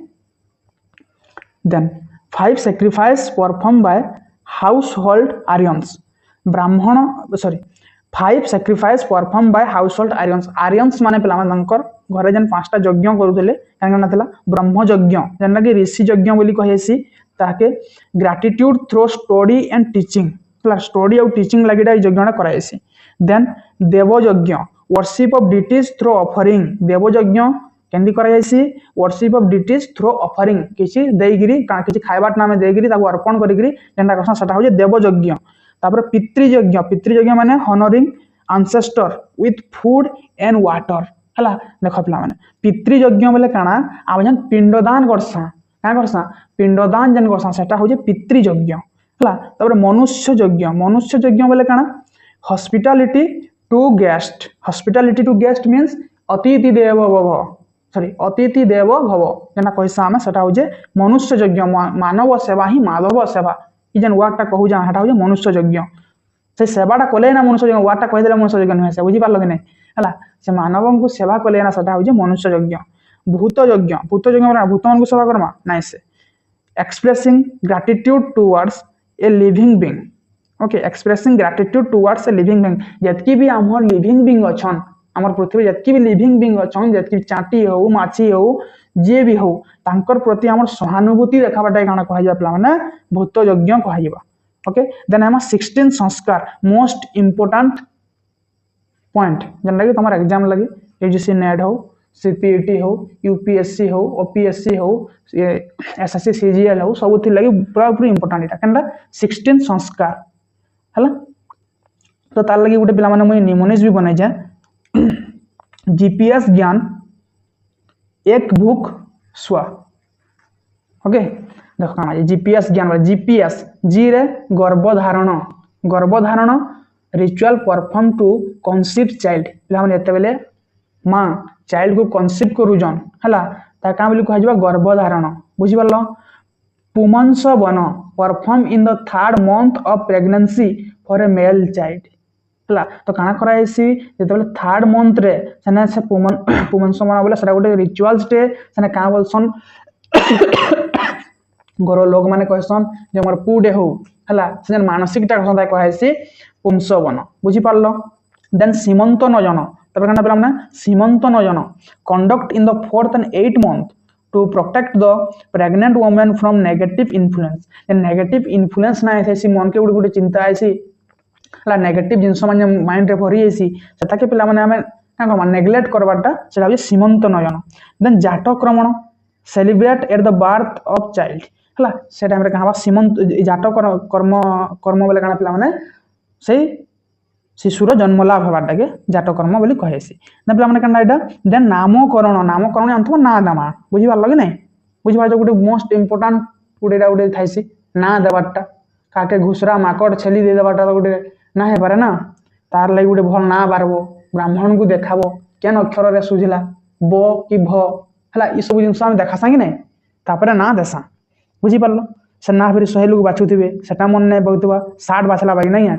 then 5 sacrifice performed by household Aryans Brahmin sorry 5 sacrifice performed by household Aryans माने पिला माने तंकर घरे जन पांचटा यज्ञ करूथिले काना नथला ब्रह्म यज्ञ जेना कि ऋषि यज्ञ बोली कहेसी ताके gratitude through study and teaching plus study और टीचिंग लागिटा यज्ञना कराइसी then Deva yajna worship of deities through offering देव यज्ञ केंदी कराइसी worship of deities through offering किछि देगिरी किछि खाइबाट नामे देगिरी ताको अर्पण करिगिरी जेंटा कसना सेटा हो जे देव यज्ञ तापर पितृ यज्ञ माने honouring ancestor with food and water हला देखो पिला माने पितृ यज्ञ बोले काना आ जन पिंडदान करसा का करसा पिंडदान जन करसा सेटा हो जे पितृ यज्ञ हला तापर मनुष्य यज्ञ बोले काना हॉस्पिटैलिटी टू गेस्ट मींस अतिथि देवो भव सॉरी अतिथि देवो भव जेना कहसा हम सेटा हो जे मनुष्य यज्ञ मानव सेवा ही माधव सेवा ई जन वर्डटा कहू जा हटा हो जे मनुष्य यज्ञ से सेवाटा कले ना मनुष्य यज्ञ वर्डटा कहि देला मनुष्य यज्ञ नहे से बुझी पारलो कि नहीं हला से मानवन को सेवा कले ना सेटा हो जे मनुष्य यज्ञ भूत यज्ञ माने भूतमन को सेवा करमा नाइ से expressing gratitude towards a living being okay expressing gratitude towards a living being जतकी भी हमर लिविंग बीइंग अछन हमर पृथ्वी जतकी भी लिविंग बीइंग अछन जतकी चाटी हो माछी हो जे भी हो तांकर प्रति हमर सहानुभूति देखाबाटा काना कहै जा प्ला माने भूत यज्ञ कहै जा ओके देन हम 16 संस्कार मोस्ट इंपोर्टेंट पॉइंट जन लगे तुम्हारा एग्जाम लगे यूजीसी नेट हो सीपीईटी हो यूपीएससी हो ओपीएससी हो एसएससी सीजीएल हो सब थी लगे पूरा पूरी इंपोर्टेंट एटा केनडा 16 संस्कार हला तो तार लगी गुटे पिला माने मुई निमोनिस भी बनै जा जीपीएस ज्ञान एक भूख स्व ओके देखो काना जीपीएस ज्ञान जीपीएस जी रे Garbhadharana ritual perform to conceive child पिला माने एते बेले मां चाइल्ड को कंसीव करूजन हला ता का बोली कहजबा गर्भधारण बुझि परलो पुमंस बन perform in the 3rd month of pregnancy for a male child हला तो काना कराइसी जेते बेले 3rd month रे सने से पुमंस बन बोले सरा गोटे रिचुअल्स टे सने का बोलसन घर लोग माने कहसन जे हमर पुडे हो हला से मानसिकता कहसन कहैसी पुंस बन बुझि पारलो देन सीमंत नयन तब कहना पिला माने Simanta Nayana conduct in the 4th and 8th month to protect the pregnant women from negative influence negative influence ना ऐसी मन के गोटे चिंता ऐसी नेगेटिव जिनस माने माइंड रे भरी ऐसी सेटा के पिला माने हमें का नेग्लेक्ट करबाटा सेटा हो Simanta Nayana then Jatakarman celebrate at the birth of child हला से टाइम रे कहाबा सीमंत जाटक कर्म कर्म बोले काना पिला माने से शिशुर जन्म लाभ होबाटा के जाटकर्म बोली कहेसी ना पिला माने काना एटा देन नामकरण अंत ना दामा बुझी पारलो कि नहीं बुझी पार जो गुटे मोस्ट इंपोर्टेंट गुटेटा गुटे थाइसी ना देबाटा काके घुसरा माकड़ छेली दे देबाटा तो गुटे ना हे पारे ना तार लागि गुटे भल ना बारबो ब्राह्मण को देखाबो केन अक्षर रे सुझिला ब कि भ हला ई सब जिंस हम देखा संगी नहीं तापरे ना देसा बुझी पारलो से ना फिर 100 लोग बाछुथिबे सेटा मन नै बहुतबा 60 बाछला बाई नहीं है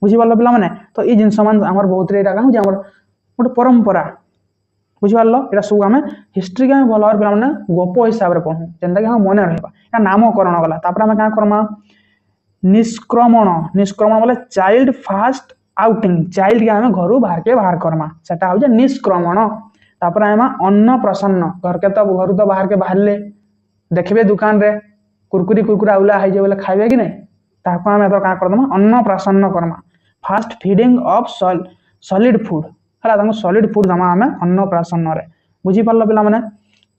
बुझी पारलो पिला माने तो ई जिंस मान हमर बहुत रे एटा कहू जे हमर गोटे परंपरा बुझी पारलो एटा सब हमें हिस्ट्री के भल और पिला माने गोप हिसाब रे पढू जेंदा कि हम मने रहबा या नामकरण गला तापर हम का करमा निष्क्रमण बोले चाइल्ड फास्ट आउटिंग चाइल्ड के हमें घरु बाहर करमा सेटा हो जे निष्क्रमण तापर हम अन्न प्रसन्न घर के तो घर तो बाहर के बाहरले देखबे दुकान रे कुरकुरा उला है जे बोले खाइबे कि नहीं ताको हम तो का करदमा अन्न प्रसन्न Karma fast feeding of solid food हला ताको सॉलिड फूड दमा हमें अन्न प्रसन्न रे बुझी पारलो पिला माने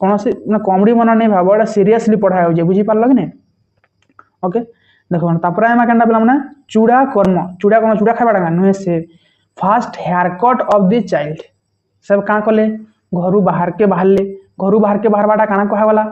कोनोसी कॉमेडी मन नै भाबो एटा सीरियसली पढ़ाय हो जे बुझी पारलो कि नहीं ओके देखो तापर हम केनटा पिला माने चूड़ा खाइबाटा नुहे से first hair cut of the child सब का कले घरु बाहर के बाहरबाटा काना कहवाला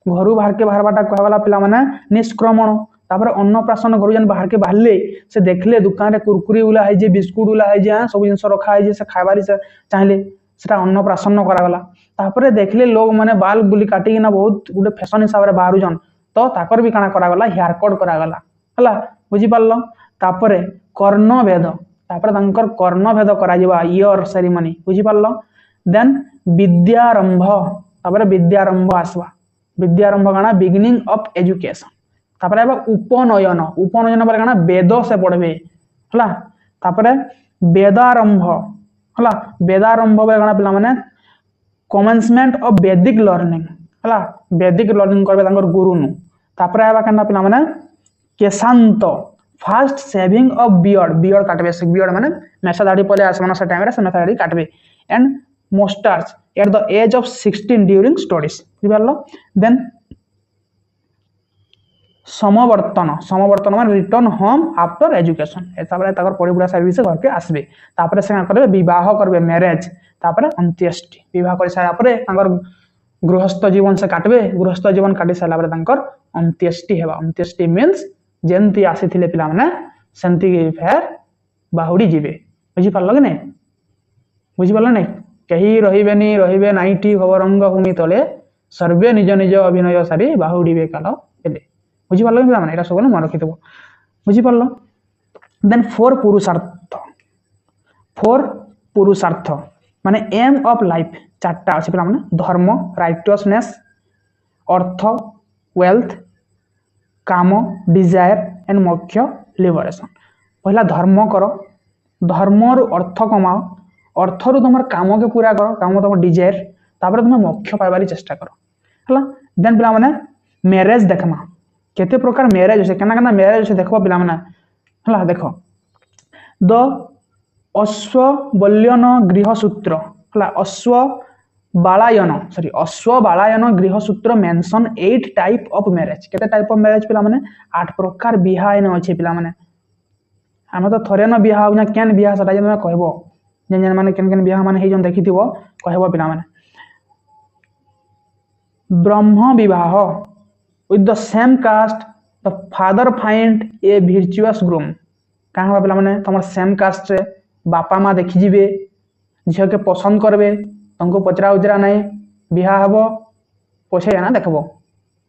घरु बाहर के बाहरबाटा कहवाला पिला माने निष्क्रमण तापर अन्नप्राशन घरु जन बाहर के बाहरले से देखले दुकान रे कुरकुरी उला है जे बिस्कुट उला है जे सब जिंस रखा है जे से खाइबारी से चाहले सेटा अन्नप्राशन करागला तापर देखले लोग माने बाल बुली काटी ना बहुत गुटे फैशन हिसाब रे बाहरु जन तो ताकर भी काना करागला हेयर कट करागला हला बुझी पारलो तापर कर्णभेद तापर तंकर कर्णभेद करा जिबा ईयर सेरेमनी बुझी पारलो देन विद्यारंभ तापर विद्यारंभ आसवा विद्यारंभ गाना बिगिनिंग ऑफ एजुकेशन तापर एबा उपनयन पर गाना वेद से पढ़बे हला तापर वेदारंभ हला वेदारंभ बे गाना पिला माने कमेंसमेंट ऑफ वैदिक लर्निंग हला वैदिक लर्निंग करबे तंकर गुरु नु तापर एबा काना पिला माने केशांत फास्ट सेविंग ऑफ बियर्ड काटबे से बियर्ड माने मेसा दाढ़ी पले आसमान से टाइम रे से मेसा दाढ़ी काटबे एंड मोस्टार्स at the age of 16 during studies बुझिपारलो देन समवर्तन माने रिटर्न होम आफ्टर एजुकेशन एताबरे ताकर पढिपुरा सर्विस घर के आसबे तापर से करबे विवाह करबे मैरिज तापर अंत्येष्टि विवाह कर सारा परे ताकर गृहस्थ जीवन से काटबे गृहस्थ जीवन काटी सारा परे ताकर अंत्येष्टि हेबा अंत्येष्टि मींस जेंती आसीथिले पिला माने सेंती फेर बाहुडी जीवे बुझी पारलो कि नहीं बुझी पारलो नहीं कहीं रहिबे नाइटी खबरंग भूमि तले सर्वे निज निज अभिनय सारी बाहुडीबे काल हेले बुझी पारलो कि पिला माने एटा सब मन रखितबो बुझी पारलो देन फोर पुरुषार्थ माने एम ऑफ लाइफ चारटा अछि पिला माने धर्म राइटियसनेस अर्थ वेल्थ काम डिजायर एंड मोक्ष लिबरेशन पहला धर्म करो धर्म रु अर्थ कमाओ अर्थ रु तुम काम के पूरा करो काम तुम डिजायर तापर तुम मोक्ष पाइबारी चेष्टा करो हला देन पिला माने मैरिज देखमा केते प्रकार मैरिज होसे केना मैरिज होसे देखबो पिला माने हला देखो द अश्वबल्यन गृहसूत्र हला अश्वबालायन गृहसूत्र मेंशन 8 टाइप ऑफ मैरिज केते टाइप ऑफ मैरिज पिला माने 8 प्रकार बिहा एन अछि पिला माने हम तो थरे न बिहा होना केन बिहा सटा जे मैं कहबो जेन माने केन बिहा माने हे जन देखिथिबो कहबो पिला माने Brahma vivaha with the same caste the father find a virtuous groom कहां पिला माने तमर सेम कास्ट रे बापा मां देखि जिवे झियो के पसंद करबे तुमको पचरा उचरा नहीं बिहा हबो पोछे ना देखबो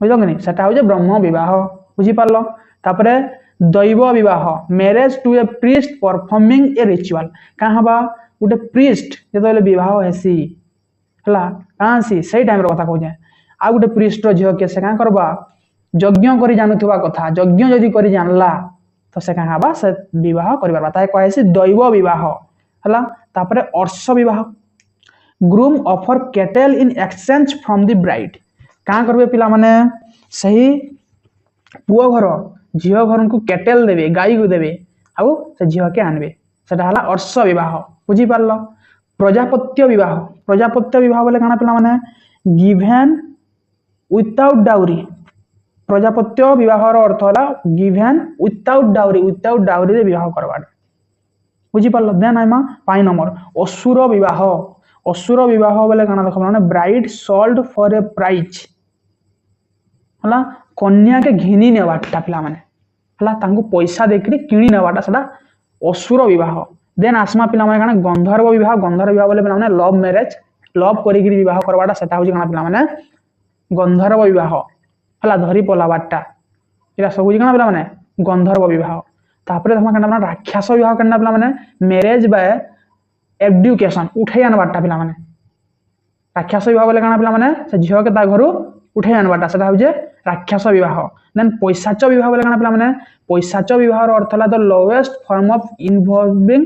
बुझलो कि सेटा हो जे ब्रह्म विवाह बुझी पारलो तापरे Daiva vivaha marriage to a priest performing a ritual कहां बा गुटे प्रीस्ट जेतले विवाह हेसी हला कांसी सही टाइम रो कथा कहू जे आ गुटे प्रीस्ट रो झियो के से का करबा यज्ञ करी जानुथबा कथा यज्ञ जदी करी जानला तो से कहां बा से विवाह करिबा ताय कहैसी दैव विवाह हला तापरे अर्श विवाह groom offer cattle in exchange from the bride क्या करेंगे पिला माने सही पुओ घर झील घर को केटेल देवे गाई को देवे आउ से झील के आनबे सेटा हला अर्ष विवाह बुझी पारल प्रजापत्य विवाह बोले काना पिला माने गिवेन विदाउट डाउरी प्रजापत्य विवाह अर्थ है गिवेन विदाउट डाउरी रे विवाह करवा बुझी पारल देन आइमा 5 नंबर असुर विवाह बोले काना देख माने bride sold for a price हला कन्या के घिनी नेवाटा पिला माने हला तांको पैसा देकरी किणी नेवाटा सेटा असुर विवाह देन आसमा पिला माने काना गंधर्व विवाह बोले पिला माने लव मैरिज लव करिगिरी विवाह करवाटा सेटा होची काना पिला माने गंधर्व विवाह हला धरी पलावाटा इला सब होची काना पिला माने गंधर्व विवाह तापरे हम काना माने राक्षस विवाह करना पिला माने मैरिज बाय एब्डिकेशन उठै आनवाटा पिला माने राक्षस विवाह बोले काना पिला माने से झियो के ता घरु उठै आनवाटा सेटा होचे राक्षस विवाह देन पैसाच विवाह बोले काना पिला माने पैसाच विवाह रो अर्थ हला the lowest form of involving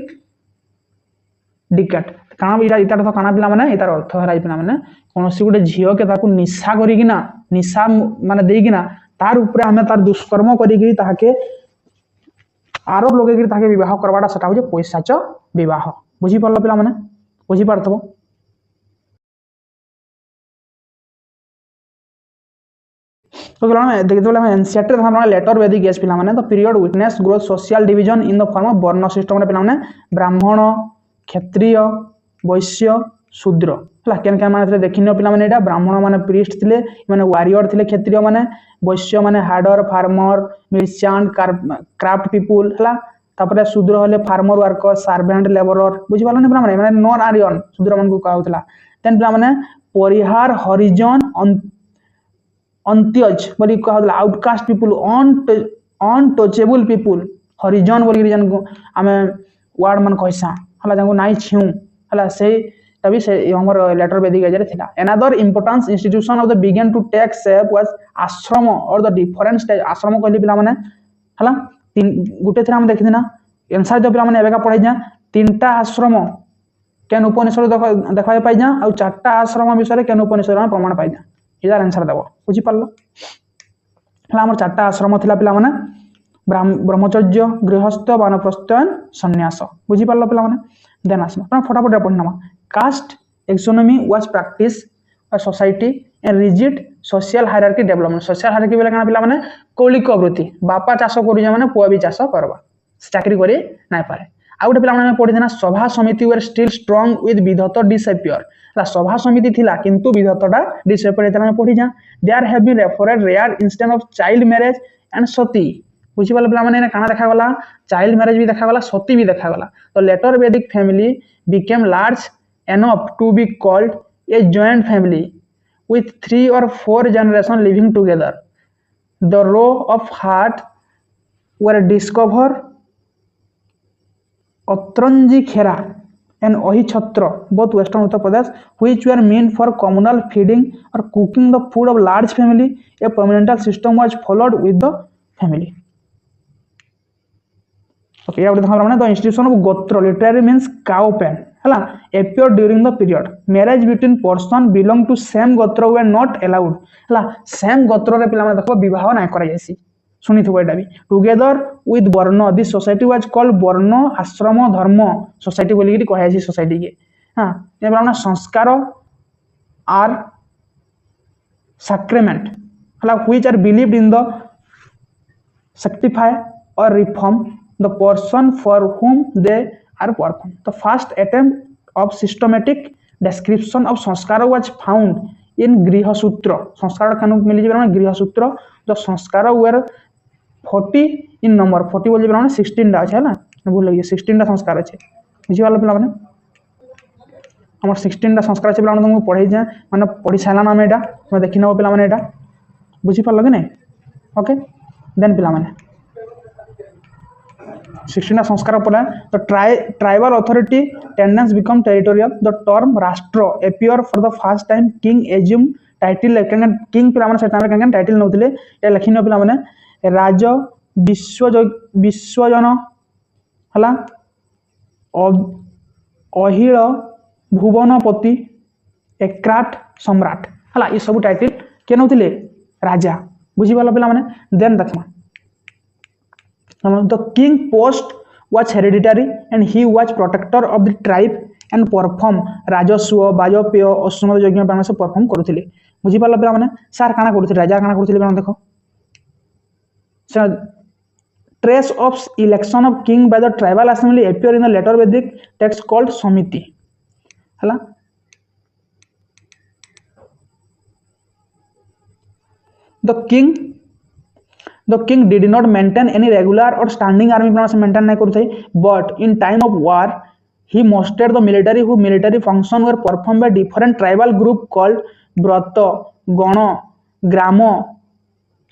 decade काना इटा इटा तो काना पिला माने इतार अर्थ हराई पिला माने कोनोसी गुटे झियो के ताकू निशा करिकिना निशा माने देइकिना तार ऊपर हमें तार दुष्कर्म करिकि ताके आरोप लगेकि ताके विवाह करवाटा सेटा होचे पैसाच विवाह बुझी पारल पिला माने बुझी पारथबो तो देखते एनसीईआरटी हम लेटर वैदिक एज पिला माने the period witness growth social division in the form of वर्ण सिस्टम पिला माने ब्राह्मण क्षत्रिय वैश्य शूद्र हला केन केन माने देखिनो पिला माने एटा ब्राह्मण माने प्रीस्ट थिले माने वारियर थिले क्षत्रिय माने वैश्य माने harder farmer merchant craft people हला तापरे शूद्र हले फार्मर वर्कर सर्वेंट लेबरर बुझि पालन पिला माने नॉन आर्यन शूद्र मन को कहउतला देन पिला माने परिहार हरिजन अंत्यज बोली कहला आउटकास्ट पीपल अनटचेबल पीपल हरिजन बोली जन को आमे वर्ड मन कहसा हला जंगो नाइ छिउ हला से तभी से हमर लेटर वैदिक एज रे थिला another importance institution of the began to take shape was ashram और द डिफरेंट स्टेज आश्रम कहली पिला माने हला तीन गुटे थरा हम देखिना आंसर जो पिला माने एबेका पढाई जा तीनटा आश्रम केन उपनिषद देखा पाई जा और चारटा आश्रम विषय केन उपनिषद में प्रमाण पाई जा इधर आंसर देबो बुझी पारलो हला हमर चारटा आश्रम थिला पिला माने ब्रह्मचर्य गृहस्थ वानप्रस्थ सन्यास बुझी पारलो पिला माने देन आसमा फटाफट पढना caste exogamy was practice a society and rigid social hierarchy development social hierarchy बेले काना पिला माने कौलिक वृत्ति बापा चाष करू जे माने पुआ भी चाष करबा चाकरी करी नाय पारे आ गुटे पिला माने पढि देना सभा समिति were still strong with Vidatha disappear ला सभा समिति थिला किंतु विधतटा डिसअपियर एतला पढि जा there have been referred rare instance of child marriage and sati बुझी वाला पिला माने काना देखा गला चाइल्ड मैरिज भी देखा गला सती भी देखा गला तो लेटर वैदिक family became large enough to be called a joint family with 3 or 4 generations living together. The row of heart were discovered Atranji Khera and Ohi Chhatra, both Western Uttar Pradesh, which were meant for communal feeding or cooking the food of large family. A permanent system was followed with the family. Okay, the institution of Gotra literally means cow pen. हला appeared during the period marriage between person belong to same gotra were not allowed हला same gotra रे पिला माने देखो विवाह ना करा जायसी सुनी थबो एटा भी together with वर्ण this society was called वर्ण आश्रम धर्म society बोली कि कहै छी society के हां ए पिला संस्कार are sacrament हला which are believed in the sanctify or reform the person for whom they are performed. The first attempt of systematic description of sanskara was found in Griha Sutra. Sanskara kanu milli zebra Griha Sutra जो संस्कार were 40 in number 40 बोल जेबरा 16 टा छै ना भूल लगे 16 टा संस्कार छै बुझी वाला पिला माने हमर 16 टा संस्कार छै पिला माने तुमको पढै जे माने पढि साला नाम एटा तुम देखिनो पिला माने एटा बुझी पाल लगे नै ओके देन पिला माने 16 संस्कार पड़ा the tribal authority tendencies become territorial the term rashtra appear for the first time king assume title king पिला माने से टाइम रे टाइटल नउतले ए लखिनो पिला माने राज विश्वजन हला अहिल भुवनपति एक्राट सम्राट हला ई सब टाइटल के नौथिले राजा बुझी पाल पिला माने देन देखमा the king post was hereditary and he was protector of the tribe and perform Rajasuya Vajapeya अश्वमेध यज्ञ पालन से परफॉर्म करुथिले बुझी पाल पिला माने सार काना करुथिले राजा काना करुथिले पिला देखो trace of election of king by the tribal assembly appear in the later Vedic text called Samiti हला the king did not maintain any regular or standing army प्रणा से maintain नहीं करते but in time of war he mustered the military function were performed by different tribal group called brata gana grama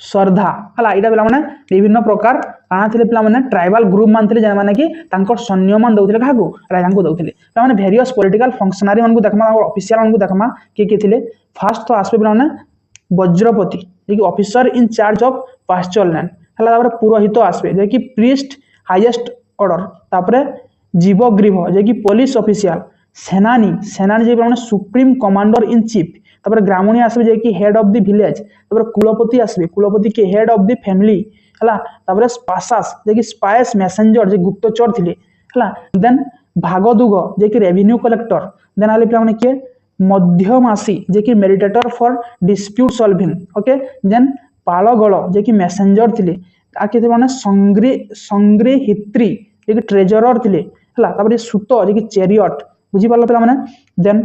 श्रद्धा हला इटा पिला माने विभिन्न प्रकार काना थिले पिला माने ट्राइबल ग्रुप मान थिले जे माने कि तांकर सैन्य मान दउथिले काहू राजा को दउथिले पिला माने वेरियस पॉलिटिकल फंक्शनरी मान को देखमा और ऑफिशियल मान को देखमा के थिले फर्स्ट तो आसबे पिला माने वज्रपति जे कि officer in charge of pasture land हला तापर पुरोहित आसबे जे कि प्रीस्ट हाईएस्ट ऑर्डर तापर जीवग्रीव जे कि पुलिस ऑफिशियल सेनानी जे पिला माने सुप्रीम कमांडर इन चीफ तापर ग्रामणी आसबे जे कि हेड ऑफ द विलेज तापर कुलपति आसबे कुलपति के हेड ऑफ द फैमिली हला तापर स्पासास जे कि स्पाइस मैसेंजर जे गुप्तचर थिले हला देन भागदुग जे कि रेवेन्यू कलेक्टर देन आले पिला माने के मध्यमासी जे कि mediator for dispute solving okay then Palagala जे कि मैसेंजर थिले आके माने संग्रहित्री जे कि ट्रेजरर थिले हला तापर सुत जे कि चैरियट बुझी पालो पिला माने देन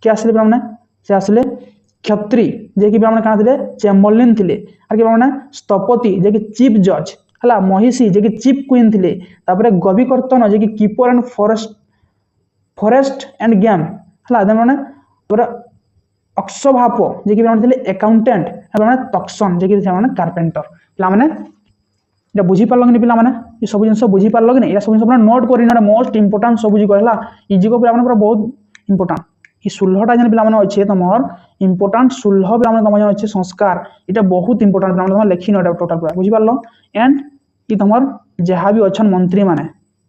के आसले पिला माने से आसले क्षत्री जे कि पिला माने चेम्बरलिन थिले आर कि माने स्थपति जे कि चीफ जज हला महिषी जे कि चीफ क्वीन थिले तापर गविकर्तन जे कि keeper and forest end game हला देन माने पर अक्षभाप जे कि माने थिले अकाउंटेंट माने तक्सन जे कि माने कारपेंटर पिला माने ये बुझी पारल कि पिला माने ये सब जिंस बुझी पारल कि नहीं ये सब जिंस अपना नोट करिना मोस्ट इंपोर्टेंट सब बुझी कहला इजी को पिला माने पूरा बहुत इंपोर्टेंट ई 16टा जन पिला माने अछि तमर इंपोर्टेंट 16 पिला माने तमर जन अछि संस्कार इटा बहुत इंपोर्टेंट पिला माने लेखि नोटा टोटल पूरा बुझी पारल एंड ई तमर जहा भी अछन मंत्री माने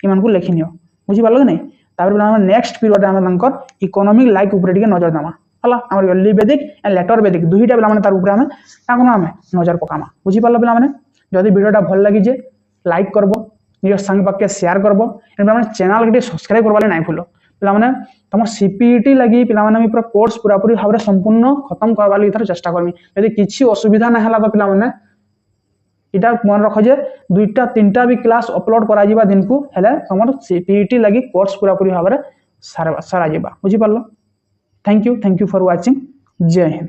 ई मान को लेखि नियो बुझी पारल कि नहीं तापर पिला माने नेक्स्ट पीरियड में तंकर इकोनॉमिक लाइक ऊपर टिके नजर दामा हला हमर अर्ली वैदिक एंड लेटर वैदिक दुहीटा पिला माने तार ऊपर हमें ताको हमें नजर पकामा बुझी पारल पिला माने जदि वीडियोटा भल लागि जे लाइक करबो नियो संग पाके शेयर करबो एंड पिला माने चैनल के सब्सक्राइब करबाले नाही भूलो पिला माने तमर सीपीईटी लगी पिला माने मी पूरा कोर्स पूरा पूरी भाबरे संपूर्ण खत्म करबा लागि थर चेष्टा करमी यदि किछि असुविधा ना हला तो पिला माने इटा मन रखो जे दुईटा तीनटा भी क्लास अपलोड करा जिबा दिन को हेले तमर सीपीईटी लगी कोर्स पूरा पूरी भाबरे सारा जिबा बुझी पारलो थैंक यू फॉर वाचिंग जय हिंद।